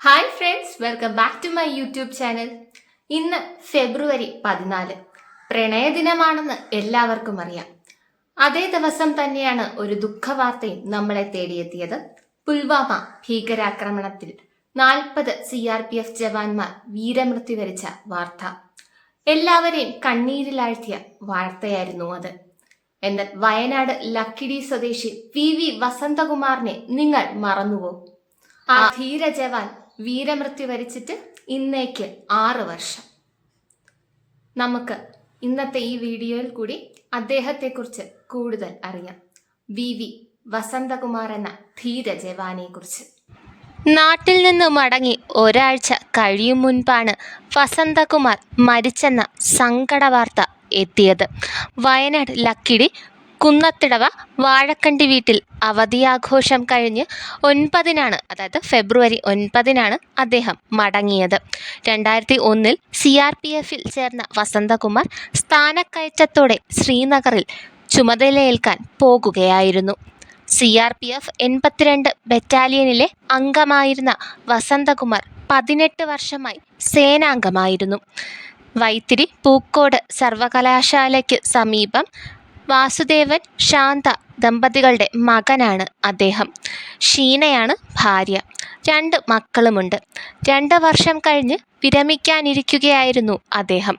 Hi friends, welcome back to my YouTube channel. ഇന്ന് February 14 പ്രണയദിനമാണെന്ന് എല്ലാവർക്കും അറിയാം. അതേ ദിവസം തന്നെയാണ് ഒരു ദുഃഖവാർത്തയും നമ്മളെ തേടിയെത്തിയത്. പുൽവാമ ഭീകരാക്രമണത്തിൽ 40 CRPF ജവാന്മാർ വീരമൃത്യു വരിച്ച വാർത്ത. എല്ലാവരെയും കണ്ണീരിലാഴ്ത്തിയ വാർത്തയായിരുന്നു അത്. എന്നാൽ വയനാട് ലക്കിടി സ്വദേശി VV വസന്തകുമാറിനെ നിങ്ങൾ മറന്നുവോ? ആ ധീര ജവാൻ വീരമൃത്യു വരിച്ചിട്ട് ഇന്നേക്ക് 6 വർഷം. നമുക്ക് ഇന്നത്തെ ഈ വീഡിയോയിൽ കൂടി അദ്ദേഹത്തെക്കുറിച്ച് കൂടുതൽ അറിയാം. VV വസന്തകുമാർ എന്ന ധീര ജവാനെ കുറിച്ച്. നാട്ടിൽ നിന്ന് മടങ്ങി ഒരാഴ്ച കഴിയും മുൻപാണ് വസന്തകുമാർ മരിച്ചെന്ന സങ്കട വാർത്ത എത്തിയത്. വയനാട് ലക്കിടി കുന്നത്തിടവ വാഴക്കണ്ടി വീട്ടിൽ അവധിയാഘോഷം കഴിഞ്ഞ് 9-നാണ്, അതായത് ഫെബ്രുവരി 9-നാണ് അദ്ദേഹം മടങ്ങിയത്. 2001 CRPFിൽ ചേർന്ന വസന്തകുമാർ സ്ഥാനക്കയറ്റത്തോടെ ശ്രീനഗറിൽ ചുമതലയേൽക്കാൻ പോകുകയായിരുന്നു. CRPF 82 ബറ്റാലിയനിലെ അംഗമായിരുന്ന വസന്തകുമാർ 18 വർഷമായി സേനാംഗമായിരുന്നു. വൈത്തിരി പൂക്കോട് സർവകലാശാലയ്ക്ക് സമീപം വാസുദേവൻ ശാന്ത ദമ്പതികളുടെ മകനാണ് അദ്ദേഹം. ഷീനയാണ് ഭാര്യ. 2 മക്കളുമുണ്ട്. 2 വർഷം കഴിഞ്ഞ് വിരമിക്കാനിരിക്കുകയായിരുന്നു അദ്ദേഹം.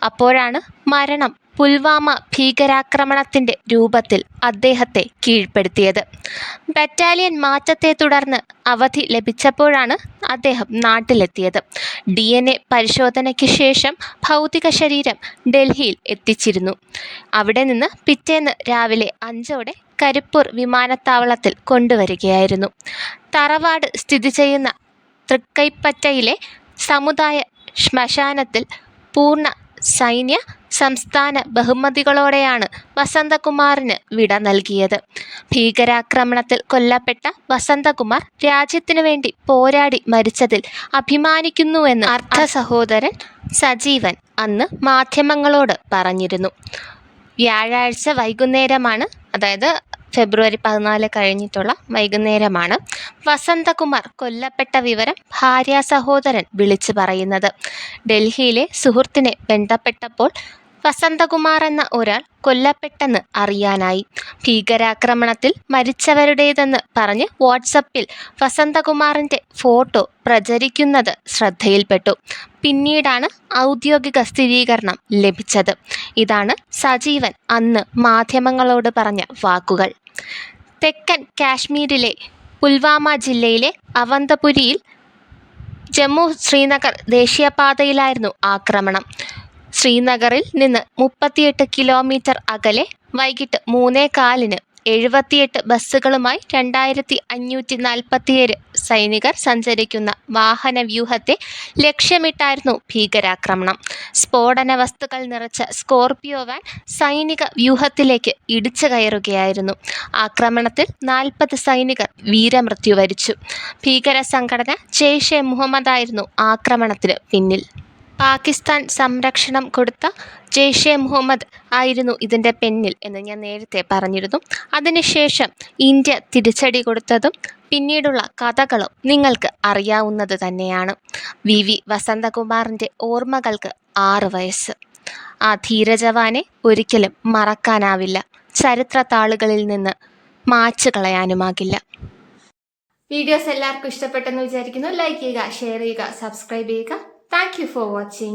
അപ്പോഴാണ് മരണം പുൽവാമ ഭീകരാക്രമണത്തിൻ്റെ രൂപത്തിൽ അദ്ദേഹത്തെ കീഴ്പ്പെടുത്തിയത്. ബറ്റാലിയൻ മാറ്റത്തെ തുടർന്ന് അവധി ലഭിച്ചപ്പോഴാണ് അദ്ദേഹം നാട്ടിലെത്തിയത്. DNA പരിശോധനയ്ക്ക് ശേഷം ഭൗതിക ശരീരം ഡൽഹിയിൽ എത്തിച്ചിരുന്നു. അവിടെ നിന്ന് പിറ്റേന്ന് രാവിലെ 5-ഓടെ കരിപ്പൂർ വിമാനത്താവളത്തിൽ കൊണ്ടുവരികയായിരുന്നു. തറവാട് സ്ഥിതി ചെയ്യുന്ന തൃക്കൈപ്പറ്റയിലെ സമുദായ ശ്മശാനത്തിൽ പൂർണ്ണ സൈന്യ സംസ്ഥാന ബഹുമതികളോടെയാണ് വസന്തകുമാറിന് വിട നൽകിയത്. ഭീകരാക്രമണത്തിൽ കൊല്ലപ്പെട്ട വസന്തകുമാർ രാജ്യത്തിനു വേണ്ടി പോരാടി മരിച്ചതിൽ അഭിമാനിക്കുന്നുവെന്ന് അർദ്ധ സഹോദരൻ സജീവൻ അന്ന് മാധ്യമങ്ങളോട് പറഞ്ഞിരുന്നു. വ്യാഴാഴ്ച വൈകുന്നേരമാണ്, അതായത് ഫെബ്രുവരി 14 കഴിഞ്ഞിട്ടുള്ള വൈകുന്നേരമാണ് വസന്തകുമാർ കൊല്ലപ്പെട്ട വിവരം ഭാര്യ സഹോദരൻ വിളിച്ചു പറയുന്നത്. ഡൽഹിയിലെ സുഹൃത്തിനെ ബന്ധപ്പെട്ടപ്പോൾ വസന്തകുമാർ എന്ന ഒരാൾ കൊല്ലപ്പെട്ടെന്ന് അറിയാനായി. ഭീകരാക്രമണത്തിൽ മരിച്ചവരുടേതെന്ന് പറഞ്ഞ് വാട്സപ്പിൽ വസന്തകുമാറിൻ്റെ ഫോട്ടോ പ്രചരിക്കുന്നത് ശ്രദ്ധയിൽപ്പെട്ടു. പിന്നീടാണ് ഔദ്യോഗിക സ്ഥിരീകരണം ലഭിച്ചത്. ഇതാണ് സജീവൻ അന്ന് മാധ്യമങ്ങളോട് പറഞ്ഞ വാക്കുകൾ. തെക്കൻ കാശ്മീരിലെ പുൽവാമ ജില്ലയിലെ അവന്തപുരിയിൽ ജമ്മു ശ്രീനഗർ ദേശീയപാതയിലായിരുന്നു ആക്രമണം. ശ്രീനഗറിൽ നിന്ന് 38 കിലോമീറ്റർ അകലെ വൈകിട്ട് 3:15-ന് 78 ബസ്സുകളുമായി 2547 സൈനികർ സഞ്ചരിക്കുന്ന വാഹനവ്യൂഹത്തെ ലക്ഷ്യമിട്ടായിരുന്നു ഭീകരാക്രമണം. സ്ഫോടന വസ്തുക്കൾ നിറച്ച സ്കോർപിയോ വാൻ സൈനിക വ്യൂഹത്തിലേക്ക് ഇടിച്ചു കയറുകയായിരുന്നു. ആക്രമണത്തിൽ 40 സൈനികർ വീരമൃത്യു വരിച്ചു. ഭീകര സംഘടന ജെയ്ഷെ മുഹമ്മദായിരുന്നു ആക്രമണത്തിന് പിന്നിൽ. പാകിസ്ഥാൻ സംരക്ഷണം കൊടുത്ത ജെയ്ഷെ മുഹമ്മദ് ആയിരുന്നു ഇതിൻ്റെ പിന്നിൽ എന്ന് ഞാൻ നേരത്തെ പറഞ്ഞിരുന്നു. അതിനുശേഷം ഇന്ത്യ തിരിച്ചടി കൊടുത്തതും പിന്നീടുള്ള കഥകളും നിങ്ങൾക്ക് അറിയാവുന്നത് തന്നെയാണ്. VV വസന്തകുമാറിൻ്റെ ഓർമ്മകൾക്ക് 6 വയസ്സ്. ആ ധീരജവാനെ ഒരിക്കലും മറക്കാനാവില്ല. ചരിത്ര താളുകളിൽ നിന്ന് മായ്ച്ചു കളയാനുമാകില്ല. വീഡിയോസ് എല്ലാവർക്കും ഇഷ്ടപ്പെട്ടെന്ന് വിചാരിക്കുന്നു. ലൈക്ക് ചെയ്യുക, ഷെയർ ചെയ്യുക, സബ്സ്ക്രൈബ് ചെയ്യുക. Thank you for watching.